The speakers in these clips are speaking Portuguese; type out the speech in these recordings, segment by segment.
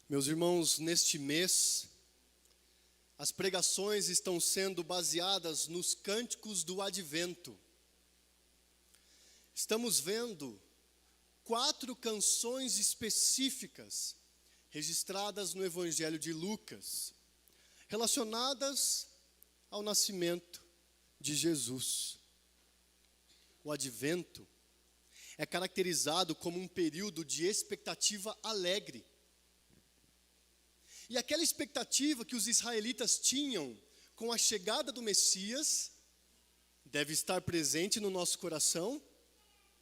Meus irmãos, neste mês, as pregações estão sendo baseadas nos cânticos do Advento. Estamos vendo 4 canções específicas registradas no Evangelho de Lucas, relacionadas ao nascimento de Jesus. O Advento é caracterizado como um período de expectativa alegre. E aquela expectativa que os israelitas tinham com a chegada do Messias deve estar presente no nosso coração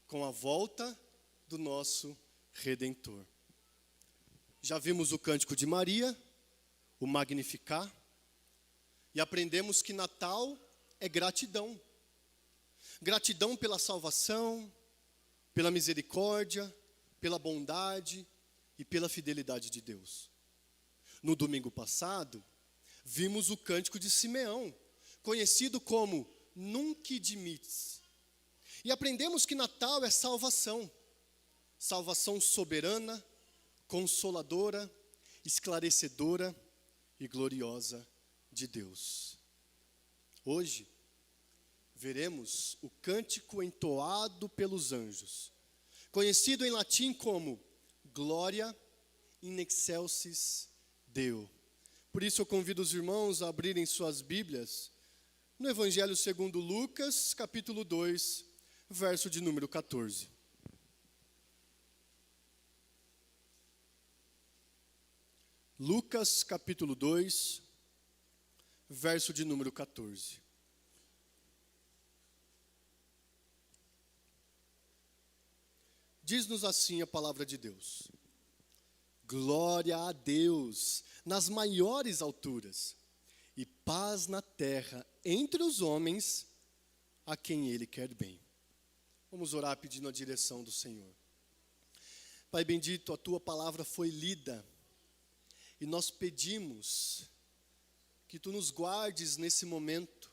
com a volta do nosso Redentor. Já vimos o Cântico de Maria, o Magnificat, e aprendemos que Natal é gratidão. Gratidão pela salvação, pela misericórdia, pela bondade e pela fidelidade de Deus. No domingo passado, vimos o Cântico de Simeão, conhecido como Nunc Dimittis. E aprendemos que Natal é salvação. Salvação soberana, consoladora, esclarecedora e gloriosa de Deus. Hoje, veremos o cântico entoado pelos anjos, conhecido em latim como Gloria in excelsis Deo. Por isso eu convido os irmãos a abrirem suas Bíblias no Evangelho segundo Lucas, capítulo 2, verso de número 14. Lucas, capítulo 2, verso de número 14. Diz-nos assim a palavra de Deus: Glória a Deus nas maiores alturas e paz na terra entre os homens a quem Ele quer bem. Vamos orar pedindo a direção do Senhor. Pai bendito, a Tua palavra foi lida e nós pedimos que Tu nos guardes nesse momento,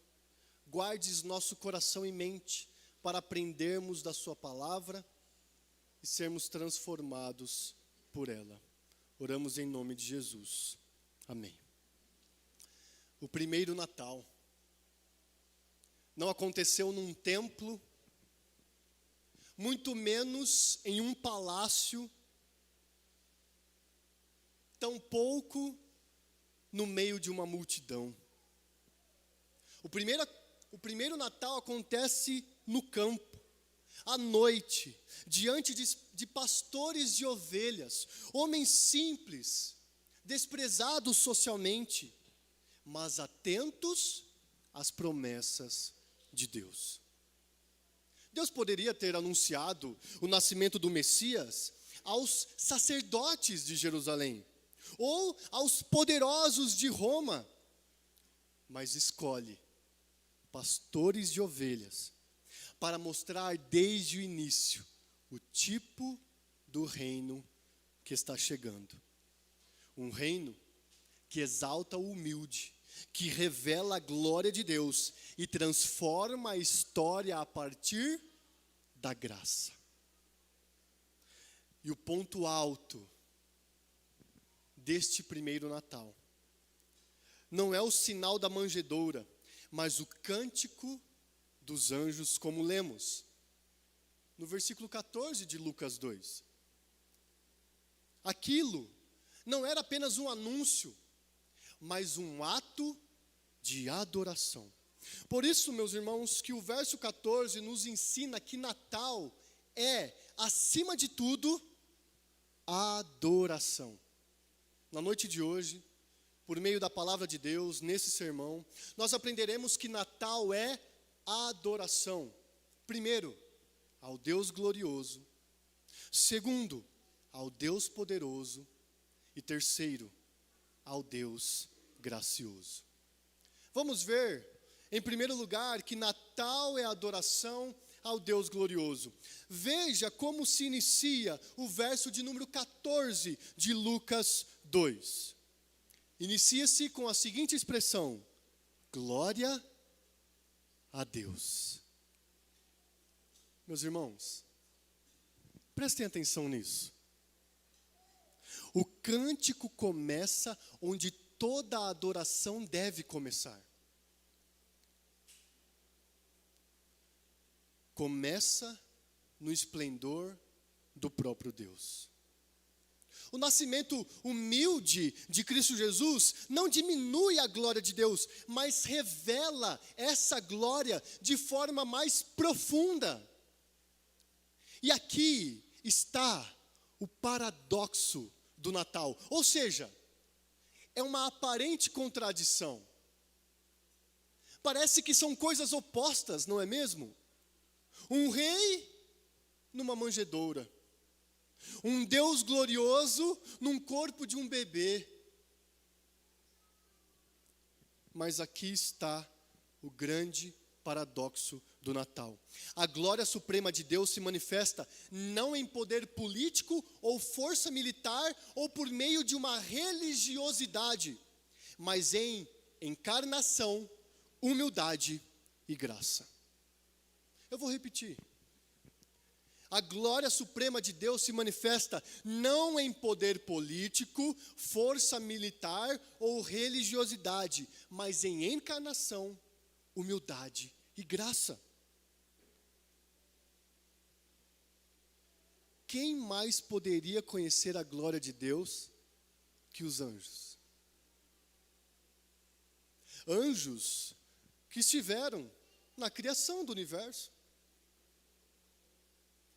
guardes nosso coração e mente para aprendermos da Sua palavra e sermos transformados por ela. Oramos em nome de Jesus. Amém. O primeiro Natal não aconteceu num templo, muito menos em um palácio, tampouco no meio de uma multidão. O primeiro Natal acontece no campo, à noite, diante de pastores de ovelhas, homens simples, desprezados socialmente, mas atentos às promessas de Deus. Deus poderia ter anunciado o nascimento do Messias aos sacerdotes de Jerusalém, ou aos poderosos de Roma, mas escolhe pastores de ovelhas, para mostrar desde o início o tipo do reino que está chegando. Um reino que exalta o humilde, que revela a glória de Deus e transforma a história a partir da graça. E o ponto alto deste primeiro Natal não é o sinal da manjedoura, mas o cântico dos anjos, como lemos no versículo 14 de Lucas 2. Aquilo não era apenas um anúncio, mas um ato de adoração. Por isso, meus irmãos, que o verso 14 nos ensina que Natal é, acima de tudo, adoração. Na noite de hoje, por meio da palavra de Deus, nesse sermão, nós aprenderemos que Natal é adoração. Primeiro, ao Deus glorioso. Segundo, ao Deus poderoso. E terceiro, ao Deus gracioso. Vamos ver, em primeiro lugar, que Natal é adoração ao Deus glorioso. Veja como se inicia o verso de número 14 de Lucas 2. Inicia-se com a seguinte expressão: glória a Deus. Meus irmãos, prestem atenção nisso. O cântico começa onde toda a adoração deve começar. Começa no esplendor do próprio Deus. O nascimento humilde de Cristo Jesus não diminui a glória de Deus, mas revela essa glória de forma mais profunda. E aqui está o paradoxo do Natal, ou seja, é uma aparente contradição. Parece que são coisas opostas, não é mesmo? Um rei numa manjedoura. Um Deus glorioso num corpo de um bebê. Mas aqui está o grande paradoxo do Natal. A glória suprema de Deus se manifesta não em poder político ou força militar ou por meio de uma religiosidade, mas em encarnação, humildade e graça. Eu vou repetir. A glória suprema de Deus se manifesta não em poder político, força militar ou religiosidade, mas em encarnação, humildade e graça. Quem mais poderia conhecer a glória de Deus que os anjos? Anjos que estiveram na criação do universo.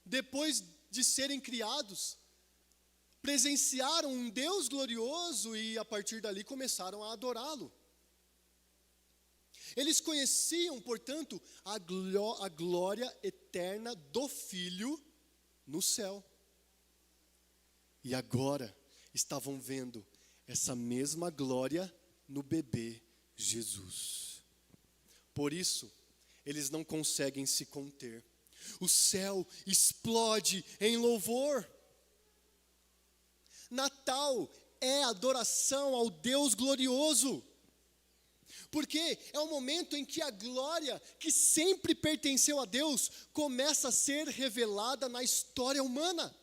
Depois de serem criados, presenciaram um Deus glorioso e a partir dali começaram a adorá-lo. Eles conheciam, portanto, a glória eterna do Filho no céu. E agora estavam vendo essa mesma glória no bebê Jesus. Por isso, eles não conseguem se conter. O céu explode em louvor. Natal é adoração ao Deus glorioso. Porque é o momento em que a glória que sempre pertenceu a Deus começa a ser revelada na história humana.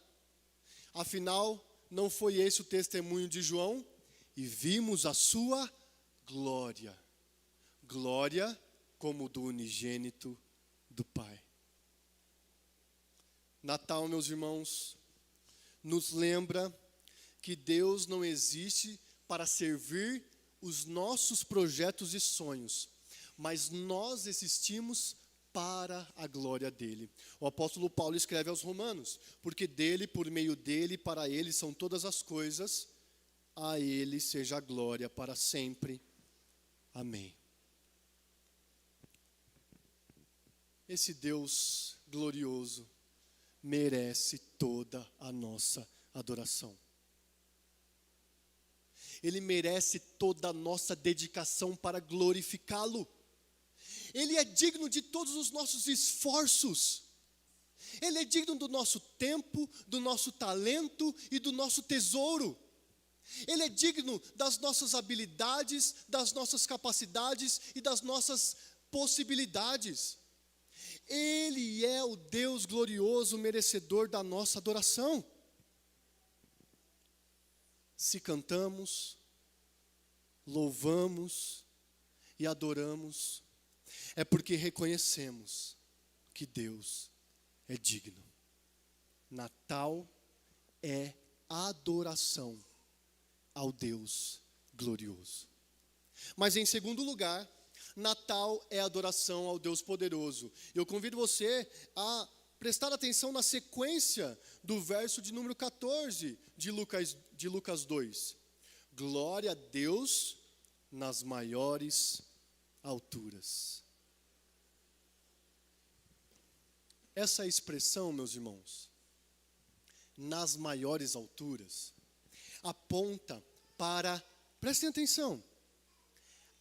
Afinal, não foi esse o testemunho de João? E vimos a sua glória. Glória como do unigênito do Pai. Natal, meus irmãos, nos lembra que Deus não existe para servir os nossos projetos e sonhos, mas nós existimos para a glória dele. O apóstolo Paulo escreve aos Romanos: porque dele, por meio dele, para ele são todas as coisas, a ele seja a glória para sempre. Amém. Esse Deus glorioso merece toda a nossa adoração. Ele merece toda a nossa dedicação para glorificá-lo. Ele é digno de todos os nossos esforços. Ele é digno do nosso tempo, do nosso talento e do nosso tesouro. Ele é digno das nossas habilidades, das nossas capacidades e das nossas possibilidades. Ele é o Deus glorioso, merecedor da nossa adoração. Se cantamos, louvamos e adoramos, é porque reconhecemos que Deus é digno. Natal é adoração ao Deus glorioso. Mas em segundo lugar, Natal é adoração ao Deus poderoso. Eu convido você a prestar atenção na sequência do verso de número 14 de Lucas 2. Glória a Deus nas maiores alturas. Essa expressão, meus irmãos, nas maiores alturas, aponta para, prestem atenção,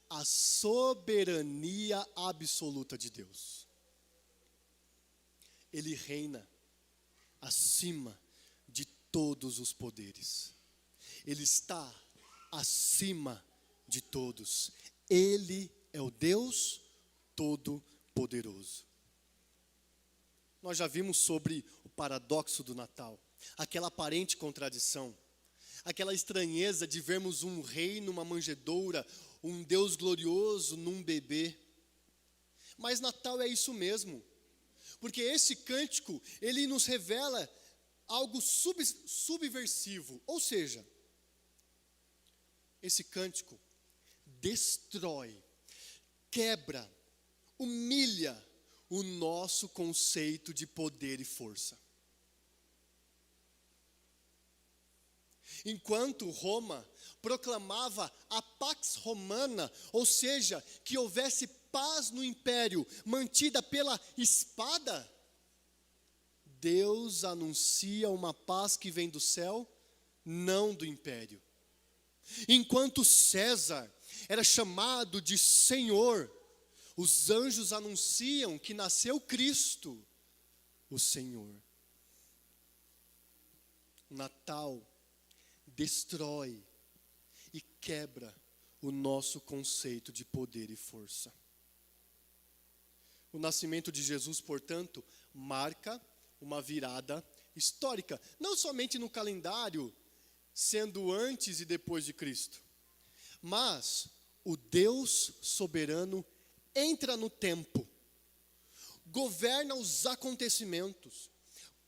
a soberania absoluta de Deus. Ele reina acima de todos os poderes. Ele está acima de todos. Ele é o Deus Todo-Poderoso. Nós já vimos sobre o paradoxo do Natal, aquela aparente contradição. aquela estranheza de vermos um rei numa manjedoura, um Deus glorioso num bebê. Mas Natal é isso mesmo, porque esse cântico, ele nos revela algo subversivo, ou seja, esse cântico destrói, quebra, humilha o nosso conceito de poder e força. Enquanto Roma proclamava a Pax Romana, ou seja, que houvesse paz no império, mantida pela espada, Deus anuncia uma paz que vem do céu, não do império. Enquanto César era chamado de Senhor, os anjos anunciam que nasceu Cristo, o Senhor. O Natal destrói e quebra o nosso conceito de poder e força. O nascimento de Jesus, portanto, marca uma virada histórica, não somente no calendário, sendo antes e depois de Cristo, mas o Deus soberano entra no tempo, governa os acontecimentos,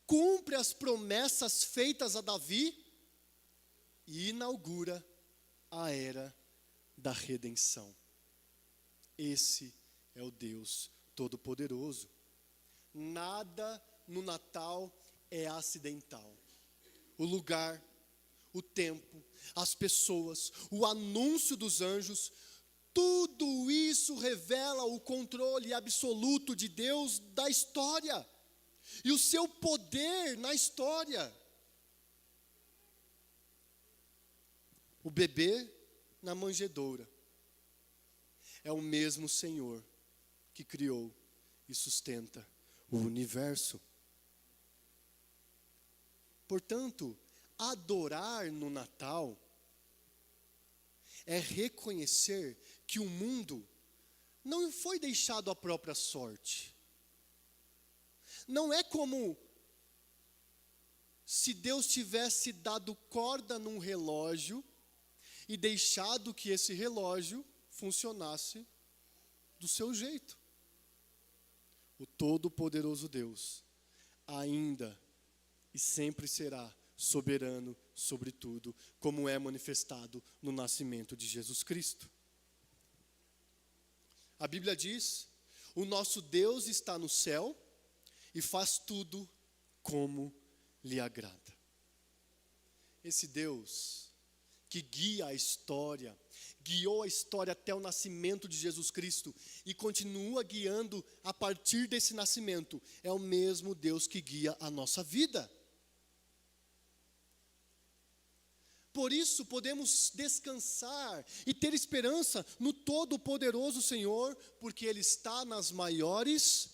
cumpre as promessas feitas a Davi e inaugura a era da redenção. Esse é o Deus Todo-Poderoso. Nada no Natal é acidental. O lugar, o tempo, as pessoas, o anúncio dos anjos, tudo isso revela o controle absoluto de Deus da história e o seu poder na história. O bebê na manjedoura é o mesmo Senhor que criou e sustenta o universo. Portanto, adorar no Natal é reconhecer que o mundo não foi deixado à própria sorte. Não é como se Deus tivesse dado corda num relógio e deixado que esse relógio funcionasse do seu jeito. O Todo-Poderoso Deus ainda e sempre será soberano sobre tudo, como é manifestado no nascimento de Jesus Cristo. A Bíblia diz: o nosso Deus está no céu e faz tudo como lhe agrada. Esse Deus que guia a história, guiou a história até o nascimento de Jesus Cristo e continua guiando a partir desse nascimento, é o mesmo Deus que guia a nossa vida. Por isso podemos descansar e ter esperança no Todo-Poderoso Senhor, porque Ele está nas maiores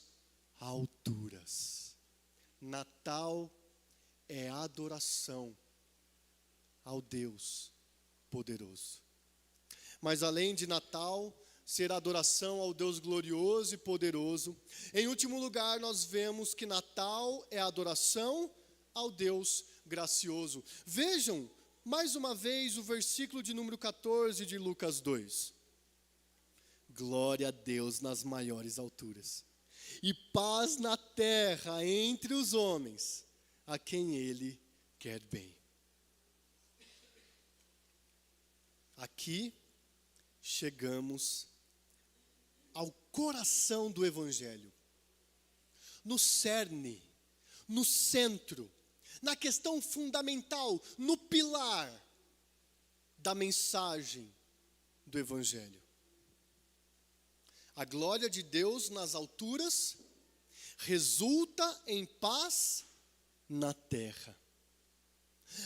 alturas. Natal é adoração ao Deus poderoso. Mas além de Natal ser adoração ao Deus glorioso e poderoso, em último lugar nós vemos que Natal é adoração ao Deus gracioso. Vejam mais uma vez o versículo de número 14 de Lucas 2. Glória a Deus nas maiores alturas, e paz na terra entre os homens, a quem Ele quer bem. Aqui chegamos ao coração do Evangelho, no cerne, no centro, na questão fundamental, no pilar da mensagem do Evangelho. A glória de Deus nas alturas resulta em paz na terra.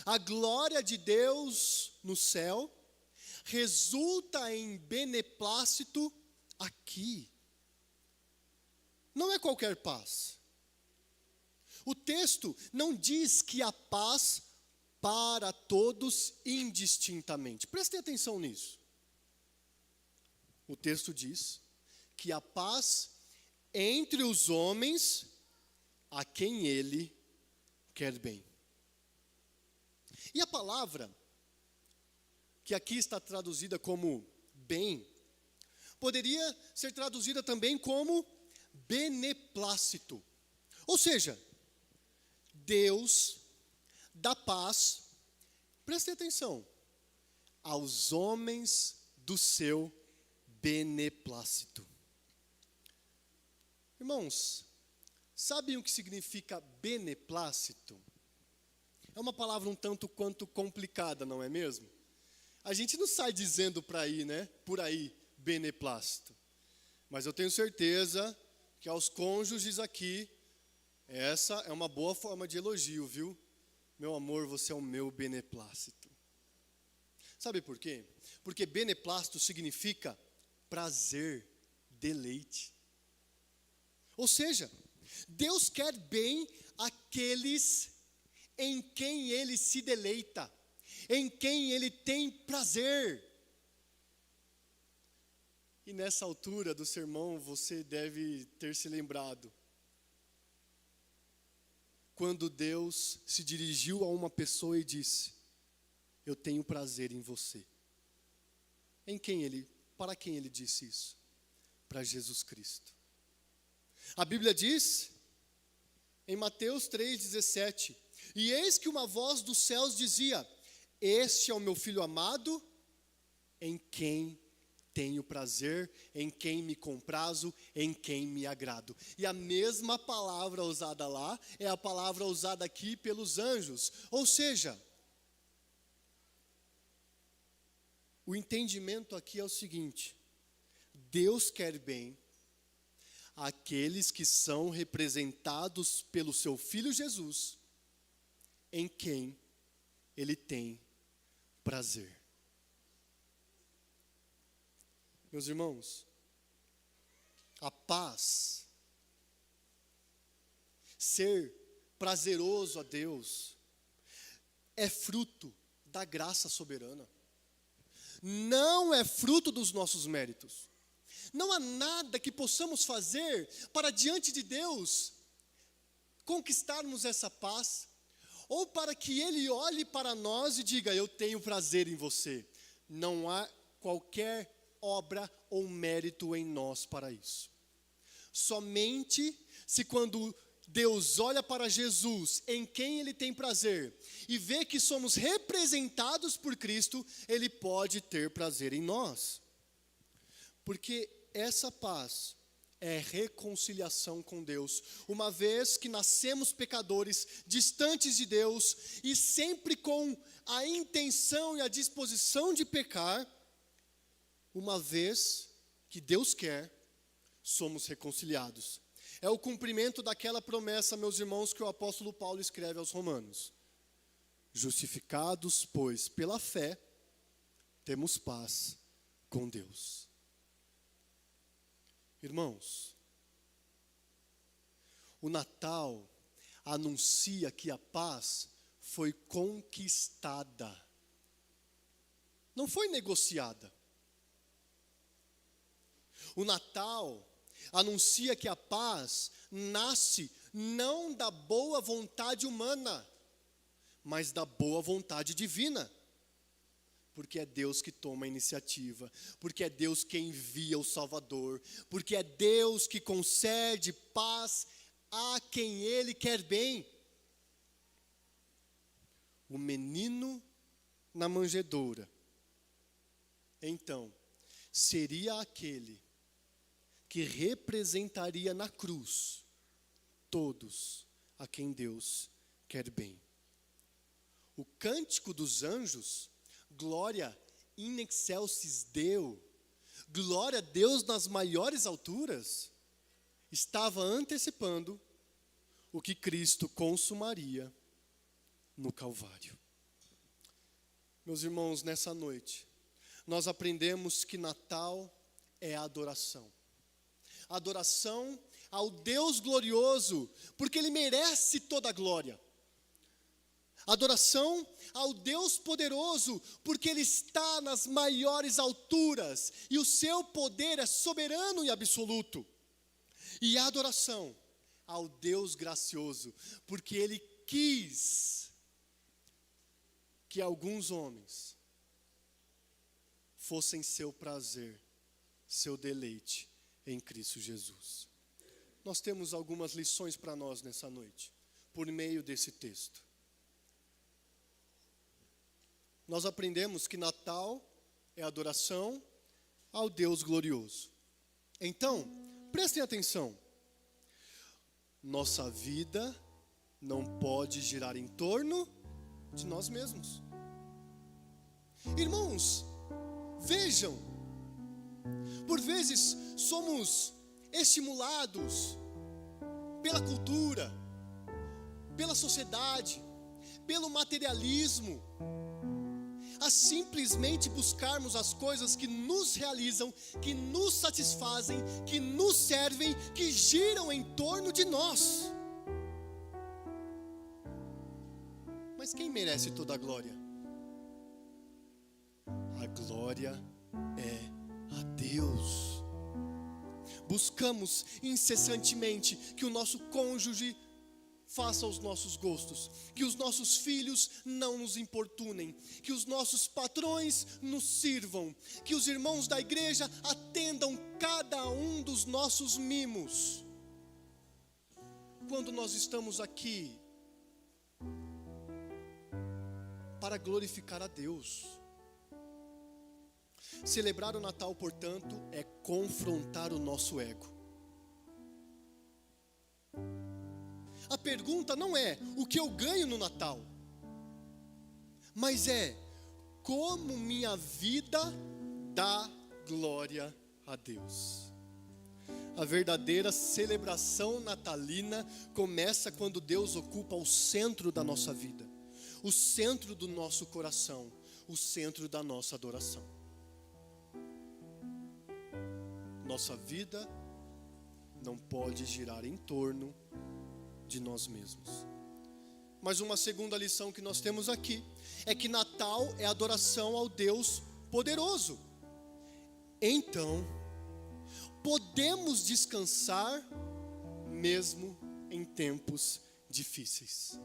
A glória de Deus no céu resulta em beneplácito aqui. Não é qualquer paz. O texto não diz que há paz para todos indistintamente. Prestem atenção nisso. O texto diz que há paz entre os homens a quem Ele quer bem. E a palavra que aqui está traduzida como bem, poderia ser traduzida também como beneplácito. Ou seja, Deus dá paz, prestem atenção, aos homens do seu beneplácito. Irmãos, sabem o que significa beneplácito? É uma palavra um tanto quanto complicada, não é mesmo? A gente não sai dizendo por aí, beneplácito. Mas eu tenho certeza que aos cônjuges aqui, essa é uma boa forma de elogio, viu? Meu amor, você é o meu beneplácito. Sabe por quê? Porque beneplácito significa prazer, deleite. Ou seja, Deus quer bem aqueles em quem Ele se deleita, em quem Ele tem prazer. E nessa altura do sermão você deve ter se lembrado, quando Deus se dirigiu a uma pessoa e disse: eu tenho prazer em você. Para quem Ele disse isso? Para Jesus Cristo. A Bíblia diz, em Mateus 3,17, e eis que uma voz dos céus dizia: este é o meu filho amado, em quem tenho prazer, em quem me comprazo, em quem me agrado. E a mesma palavra usada lá é a palavra usada aqui pelos anjos. Ou seja, o entendimento aqui é o seguinte: Deus quer bem àqueles que são representados pelo seu Filho Jesus, em quem Ele tem prazer. Meus irmãos, a paz, ser prazeroso a Deus, é fruto da graça soberana. Não é fruto dos nossos méritos. Não há nada que possamos fazer para diante de Deus conquistarmos essa paz, ou para que Ele olhe para nós e diga: eu tenho prazer em você. Não há qualquer obra ou mérito em nós para isso. Somente se quando Deus olha para Jesus, em quem Ele tem prazer, e vê que somos representados por Cristo, Ele pode ter prazer em nós. Porque essa paz é reconciliação com Deus. Uma vez que nascemos pecadores, distantes de Deus, e sempre com a intenção e a disposição de pecar, uma vez que Deus quer, somos reconciliados. É o cumprimento daquela promessa, meus irmãos, que o apóstolo Paulo escreve aos Romanos. Justificados, pois, pela fé, temos paz com Deus. Irmãos, o Natal anuncia que a paz foi conquistada. Não foi negociada. O Natal anuncia que a paz nasce não da boa vontade humana, mas da boa vontade divina. Porque é Deus que toma a iniciativa, porque é Deus que envia o Salvador, porque é Deus que concede paz a quem Ele quer bem. O menino na manjedoura, então, seria aquele que representaria na cruz todos a quem Deus quer bem. O cântico dos anjos, glória in excelsis Deo, glória a Deus nas maiores alturas, estava antecipando o que Cristo consumaria no Calvário. Meus irmãos, nessa noite, nós aprendemos que Natal é adoração. Adoração ao Deus glorioso, porque Ele merece toda a glória. Adoração ao Deus poderoso, porque Ele está nas maiores alturas, e o seu poder é soberano e absoluto. E adoração ao Deus gracioso, porque Ele quis que alguns homens fossem seu prazer, seu deleite em Cristo Jesus. Nós temos algumas lições para nós nessa noite, por meio desse texto. Nós aprendemos que Natal é adoração ao Deus glorioso. Então, prestem atenção. Nossa vida não pode girar em torno de nós mesmos. Irmãos, vejam, por vezes somos estimulados pela cultura, pela sociedade, pelo materialismo, a simplesmente buscarmos as coisas que nos realizam, que nos satisfazem, que nos servem, que giram em torno de nós. Mas quem merece toda a glória? A glória é a Deus. Buscamos incessantemente que o nosso cônjuge faça os nossos gostos, que os nossos filhos não nos importunem, que os nossos patrões nos sirvam, que os irmãos da igreja atendam cada um dos nossos mimos. Quando nós estamos aqui para glorificar a Deus. Celebrar o Natal, portanto, é confrontar o nosso ego. A pergunta não é o que eu ganho no Natal, mas é como minha vida dá glória a Deus. A verdadeira celebração natalina começa quando Deus ocupa o centro da nossa vida, o centro do nosso coração, o centro da nossa adoração. Nossa vida não pode girar em torno de nós mesmos. Mas uma segunda lição que nós temos aqui é que Natal é adoração ao Deus poderoso. Então, podemos descansar mesmo em tempos difíceis.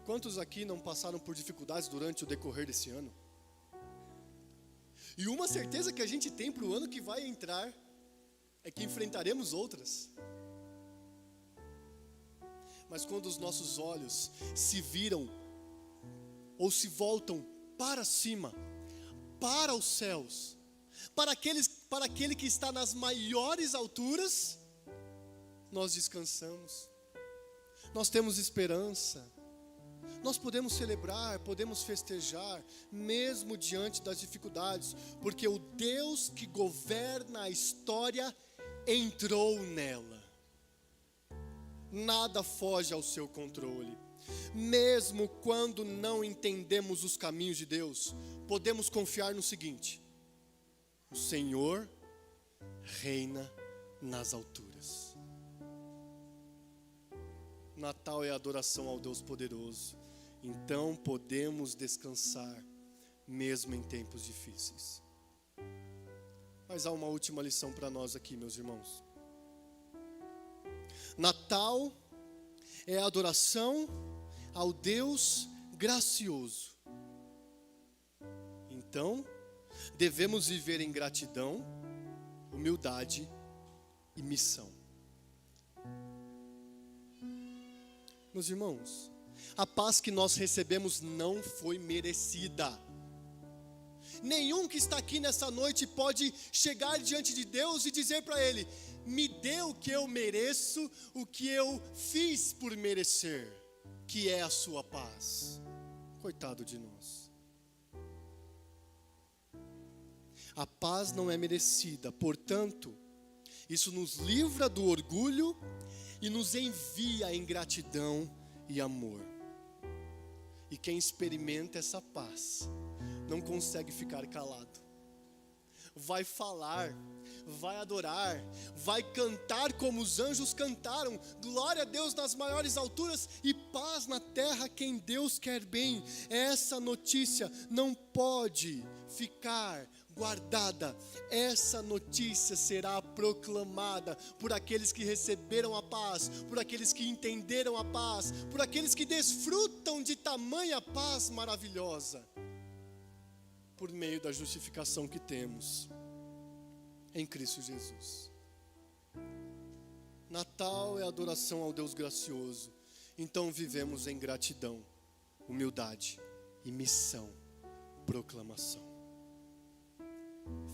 Quantos aqui não passaram por dificuldades durante o decorrer desse ano? E uma certeza que a gente tem para o ano que vai entrar é que enfrentaremos outras. Mas quando os nossos olhos se viram ou se voltam para cima, para os céus, para aquele que está nas maiores alturas, nós descansamos, nós temos esperança, nós podemos celebrar, podemos festejar, mesmo diante das dificuldades, porque o Deus que governa a história entrou nela. Nada foge ao seu controle. Mesmo quando não entendemos os caminhos de Deus, podemos confiar no seguinte: o Senhor reina nas alturas. Natal é adoração ao Deus poderoso. Então podemos descansar mesmo em tempos difíceis. Mas há uma última lição para nós aqui, meus irmãos. Natal é adoração ao Deus gracioso. Então, devemos viver em gratidão, humildade e missão. Meus irmãos, a paz que nós recebemos não foi merecida. Nenhum que está aqui nessa noite pode chegar diante de Deus e dizer para Ele: me dê o que eu mereço, o que eu fiz por merecer, que é a sua paz. Coitado de nós. A paz não é merecida, portanto, isso nos livra do orgulho e nos envia em gratidão e amor. E quem experimenta essa paz não consegue ficar calado. Vai falar, vai adorar, vai cantar como os anjos cantaram. Glória a Deus nas maiores alturas e paz na terra quem Deus quer bem. Essa notícia não pode ficar guardada. Essa notícia será proclamada por aqueles que receberam a paz, por aqueles que entenderam a paz, por aqueles que desfrutam de tamanha paz maravilhosa. por meio da justificação que temos em Cristo Jesus. Natal é adoração ao Deus gracioso. Então vivemos em gratidão, humildade e missão, proclamação.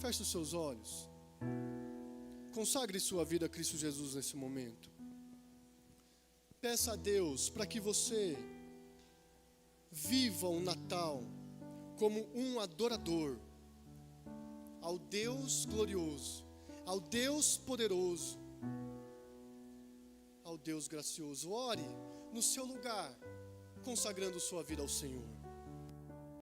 Feche os seus olhos. Consagre sua vida a Cristo Jesus nesse momento. Peça a Deus para que você viva o Natal como um adorador ao Deus glorioso, ao Deus poderoso, ao Deus gracioso. Ore no seu lugar, consagrando sua vida ao Senhor.